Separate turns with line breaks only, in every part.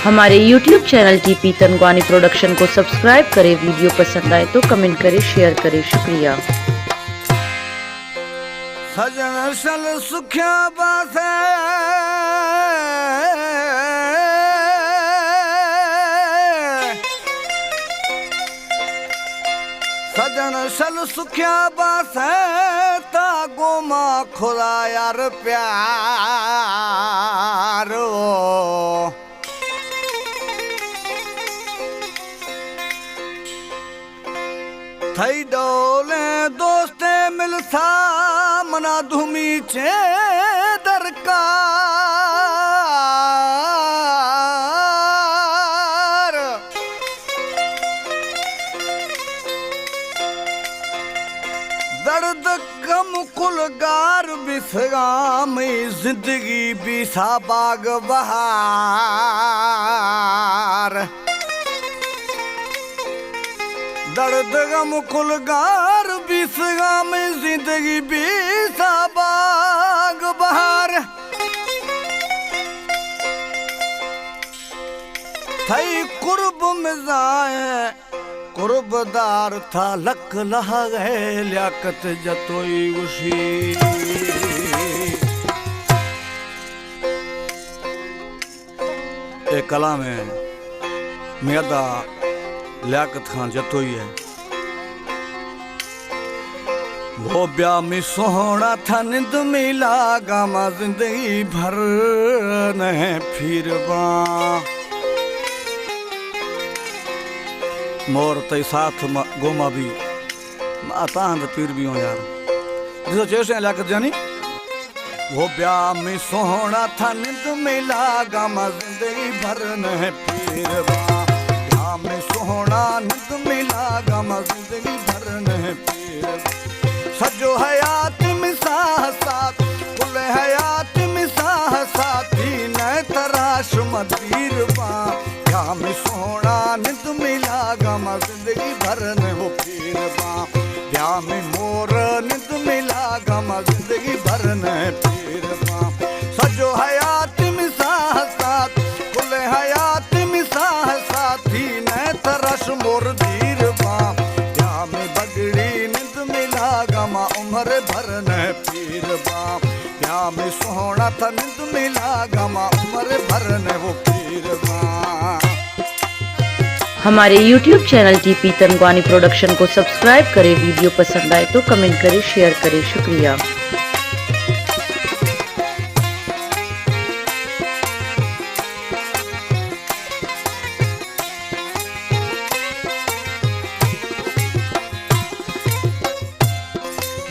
हमारे YouTube channel TP Tanwani production को subscribe करें। वीडियो पसंद आए तो कमेंट करें, शेयर करें। शुक्रिया।
सजन सल सुखिया बासे सजन सल सुखिया बासे ता गोमा खुदा यार प्यारो थई डोले दोस्ते मिलसा मना धूमी चे दरकार दर्द गम कुलगार बिसगाम जिंदगी बीसा बाग बहार दर्द गम कुलगार बीसगा में जिंदगी बीसा बाग बहार थई कुर्ब में जाए कुर्बदार था लक लहा गए लियाकत जतोई उसी एक कला में मियादा लियाकत खां जतोई है वो ब्याह में सोहना था निंद मिला गामा जिंदगी भर न फिर मोर तई साथ गोमा भी मातांद पीर भी हो यार जिसो चेसे लियाकत जानी वो ब्याह में सोहना था निंद मिला गामा जिंदगी भर न फिर में सोहना नित मिला गमा जिंदगी भर न पीर सजो हयात मिसाह साथ कुल हयात मिसाह साथी न तराश मदीर बा या में सोहना नित मिला गमा जिंदगी भर न वो पीर बा या में मोर नित मिला गमा जिंदगी भर न पीर बा सजो हयात मिसाह साथ कुल हयात मिसाह साथी तरस मोर धीर बा या में बगड़ी निंद मिला गमा उम्र भर न पीर बा या में सोहना था निंद मिला गमा उम्र भर न वो पीर बा।
हमारे YouTube channel TP Tanwani production को सब्सक्राइब करें। वीडियो पसंद आए तो कमेंट करें, शेयर करें। शुक्रिया।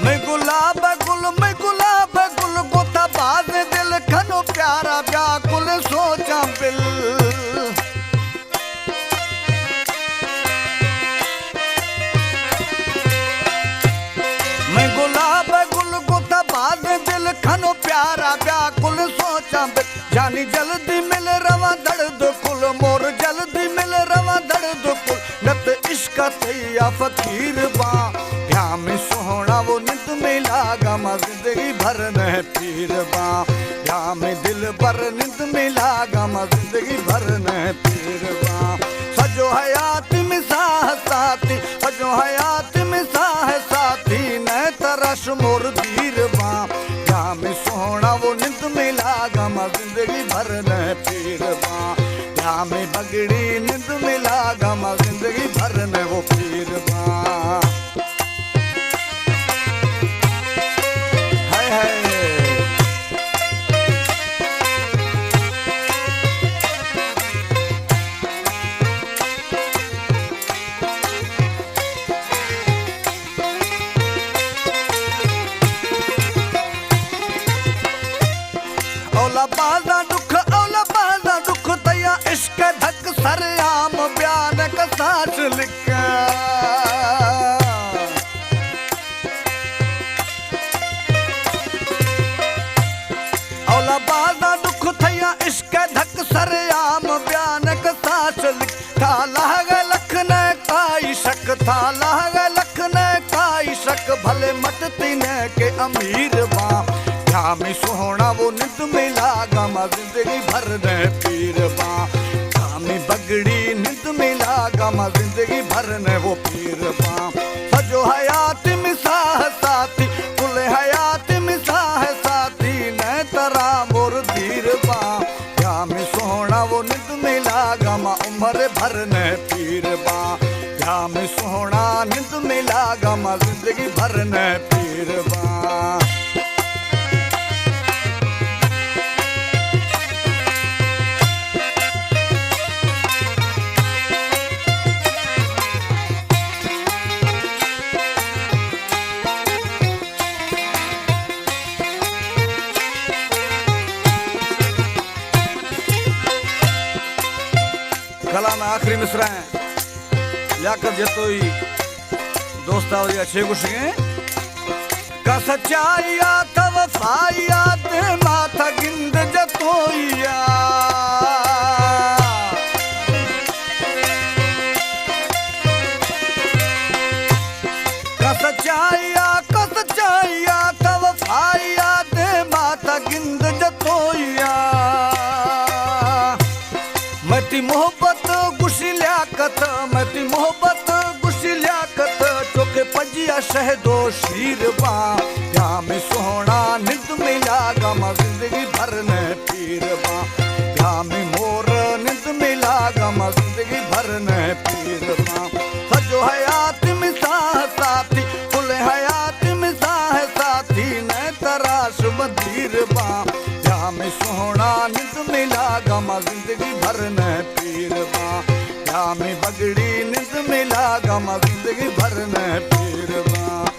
मैं गुलाब गुल गोता बाज दिल खनो प्यारा व्याकुल सोचा बिल मैं गुलाब गुल गोता बाज दिल खनो प्यारा व्याकुल सोचा बिल जानी जल्दी मिल रवा दर्द कुल मोर जल्दी मिल रवा दर्द कुल नत इश्क तैया फकीर बा या में सोहना वो नित मिला गमा जिंदगी भर न पीर बा या में दिल पर नित मिला गमा जिंदगी भर न पीर बा सजो हयात मिसाह साथी सजो हयात मिसाह साथी न तरस मोर धीर बा या में सोहना वो नित मिला गमा जिंदगी भर न पीर बा या में बगड़ी नित मिला गमा जिंदगी भर न वो पीर बा। औला बाजा दुख तया इश्क धक सरयाम बयान का साच लिखा औला बाजा दुख तया इश्क धक सरयाम बयान का साच लिख था लाग लखन काई शक था लाग लखन काई शक भले मत तीन के अमीर बा क्या में सोहना वो नित मिला गमा जिंदगी भर न पीर बा सोहना वो नित मिला गमा उम्र भर न पीर बा ब्याह में सोहना नित मिला गमा जिंदगी भर न पीर बा कला में आखिरी मिसरा है लियाकत जतोई दोस्ता और अच्छे कुछ हैं का सच्चाइया था वफाइया ते माथा गिंद जतोइया का सच्चाइया था वफाइया ते माथा गिंद जतोइया मती मोहब्बत गुशी लियाकत मती मोहब्बत गुशी लियाकत चोके पजिया शहदो शीर बा ब्याह में सोहना नित मिला गमा जिंदगी भर न पीर बा ब्याह में मोर नित मिला गमा जिंदगी भर न पीर बा सजो हयात मिसाह साथी फुल हयात मिसाह साथी न तराश बदीर बा ब्याह में सोहना नित मिला गमा जिंदगी भर न पीर बा ब्याह में बगड़ी नित मिला गमा जिंदगी भर न पीर बा।